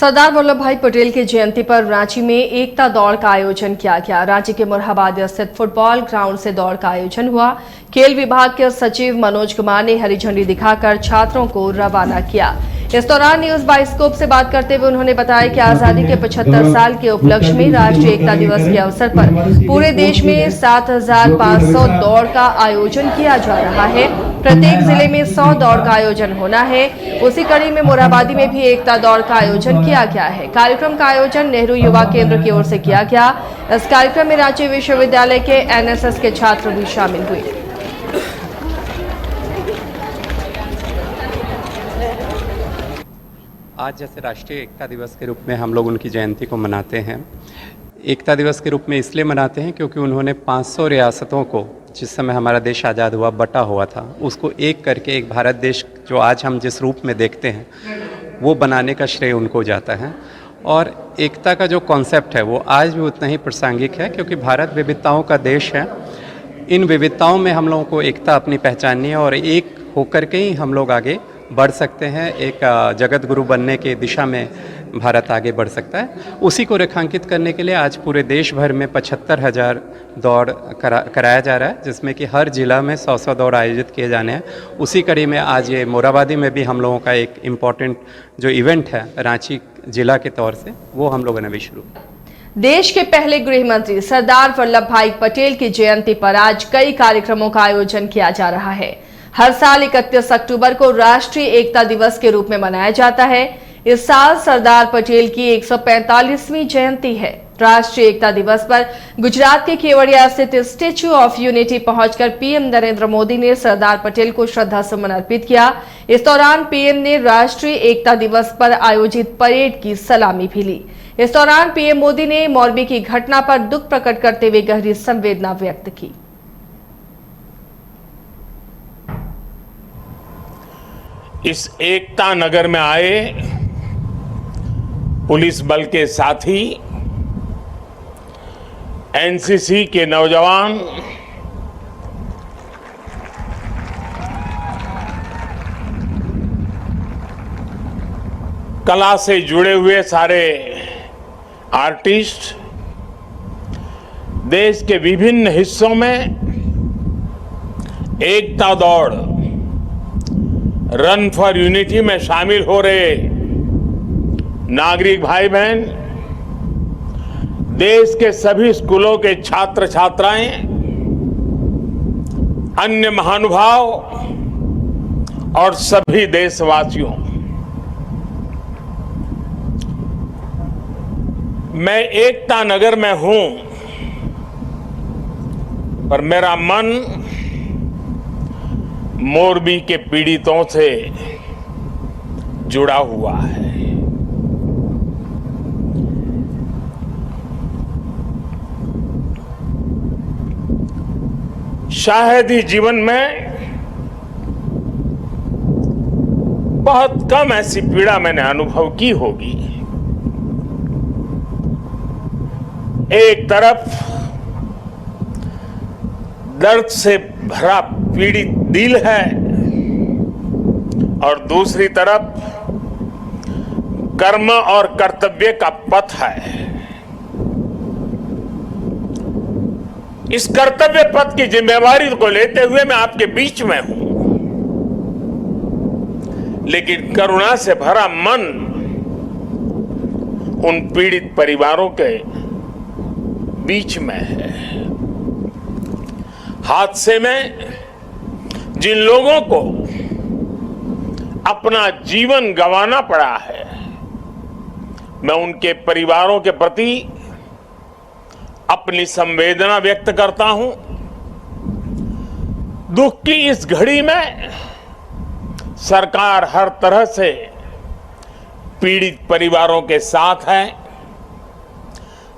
सरदार वल्लभ भाई पटेल की जयंती पर रांची में एकता दौड़ का आयोजन किया गया। रांची के मुरहाबाद स्थित फुटबॉल ग्राउंड से दौड़ का आयोजन हुआ। खेल विभाग के सचिव मनोज कुमार ने हरी झंडी दिखाकर छात्रों को रवाना किया। इस दौरान न्यूज बाइस्कोप से बात करते हुए उन्होंने बताया कि आजादी के 75 साल के उपलक्ष्य में राष्ट्रीय एकता दिवस के अवसर पर पूरे देश में 7,500 दौड़ का आयोजन किया जा रहा है। प्रत्येक जिले में 100 दौड़ का आयोजन होना है। उसी कड़ी में मुरहाबादी में भी एकता दौड़ का आयोजन किया गया है। कार्यक्रम का आयोजन नेहरू युवा केंद्र की ओर से किया गया। इस कार्यक्रम में रांची विश्वविद्यालय के एनएसएस के छात्र भी शामिल हुए। आज जैसे राष्ट्रीय एकता दिवस के रूप में हम लोग उनकी जयंती को मनाते हैं। एकता दिवस के रूप में इसलिए मनाते हैं क्योंकि उन्होंने 500 रियासतों को, जिस समय हमारा देश आज़ाद हुआ, बटा हुआ था, उसको एक करके एक भारत देश जो आज हम जिस रूप में देखते हैं वो बनाने का श्रेय उनको जाता है। और एकता का जो कॉन्सेप्ट है वो आज भी उतना ही प्रासंगिक है क्योंकि भारत विविधताओं का देश है। इन विविधताओं में हम लोगों को एकता अपनी पहचाननी है और एक होकर के ही हम लोग आगे बढ़ सकते हैं। एक जगत गुरु बनने की दिशा में भारत आगे बढ़ सकता है। उसी को रेखांकित करने के लिए आज पूरे देश भर में 75,000 दौड़ कराया जा रहा है, जिसमें कि हर जिला में 100 दौड़ आयोजित किए जाने हैं। उसी कड़ी में आज ये मोराबादी में भी हम लोगों का एक इम्पॉर्टेंट जो इवेंट है रांची जिला के तौर से, वो हम लोगों ने भी शुरू किया। देश के पहले गृह मंत्री सरदार वल्लभ भाई पटेल की जयंती पर आज कई कार्यक्रमों का आयोजन किया जा रहा है। हर साल 31 अक्टूबर को राष्ट्रीय एकता दिवस के रूप में मनाया जाता है। इस साल सरदार पटेल की 145वीं जयंती है। राष्ट्रीय एकता दिवस पर गुजरात के केवड़िया स्थित स्टैच्यू ऑफ यूनिटी पहुंचकर पीएम नरेंद्र मोदी ने सरदार पटेल को श्रद्धासुमन अर्पित किया। इस दौरान पीएम ने राष्ट्रीय एकता दिवस पर आयोजित परेड की सलामी भी ली। इस दौरान पीएम मोदी ने मोरबी की घटना पर दुख प्रकट करते हुए गहरी संवेदना व्यक्त की। इस एकता नगर में आए पुलिस बल के साथी, एनसीसी के नौजवान, कला से जुड़े हुए सारे आर्टिस्ट, देश के विभिन्न हिस्सों में एकता दौड़, रन फॉर यूनिटी में शामिल हो रहे नागरिक भाई बहन, देश के सभी स्कूलों के छात्र छात्राएं, अन्य महानुभाव और सभी देशवासियों, मैं एकता नगर में हूं पर मेरा मन मोरबी के पीड़ितों से जुड़ा हुआ है। शायद ही जीवन में बहुत कम ऐसी पीड़ा मैंने अनुभव की होगी। एक तरफ दर्द से भरा पीड़ित दिल है और दूसरी तरफ कर्म और कर्तव्य का पथ है। इस कर्तव्य पथ की जिम्मेवारी को लेते हुए मैं आपके बीच में हूं, लेकिन करुणा से भरा मन उन पीड़ित परिवारों के बीच में है। हादसे में जिन लोगों को अपना जीवन गंवाना पड़ा है, मैं उनके परिवारों के प्रति अपनी संवेदना व्यक्त करता हूं। दुख की इस घड़ी में सरकार हर तरह से पीड़ित परिवारों के साथ है।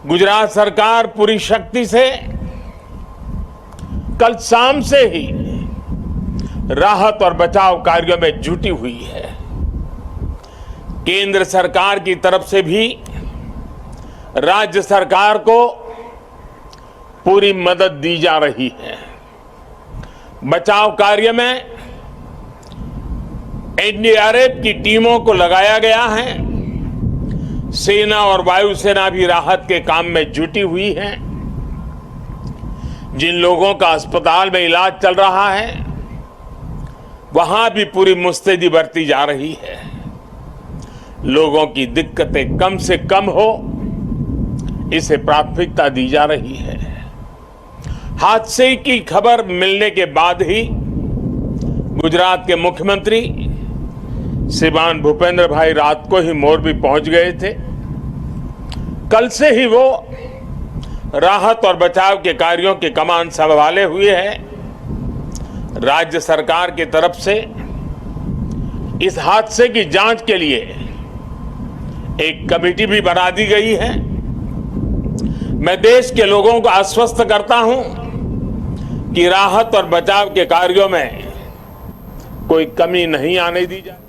गुजरात सरकार पूरी शक्ति से कल शाम से ही राहत और बचाव कार्यों में जुटी हुई है। केंद्र सरकार की तरफ से भी राज्य सरकार को पूरी मदद दी जा रही है। बचाव कार्य में एनडीआरएफ की टीमों को लगाया गया है। सेना और वायुसेना भी राहत के काम में जुटी हुई है। जिन लोगों का अस्पताल में इलाज चल रहा है वहां भी पूरी मुस्तैदी बरती जा रही है। लोगों की दिक्कतें कम से कम हो, इसे प्राथमिकता दी जा रही है। हादसे की खबर मिलने के बाद ही गुजरात के मुख्यमंत्री श्रीमान भूपेंद्र भाई रात को ही मोरबी पहुंच गए थे। कल से ही वो राहत और बचाव के कार्यों की कमान संभाले हुए हैं। राज्य सरकार की तरफ से इस हादसे की जांच के लिए एक कमेटी भी बना दी गई है। मैं देश के लोगों को आश्वस्त करता हूं कि राहत और बचाव के कार्यों में कोई कमी नहीं आने दी जाए।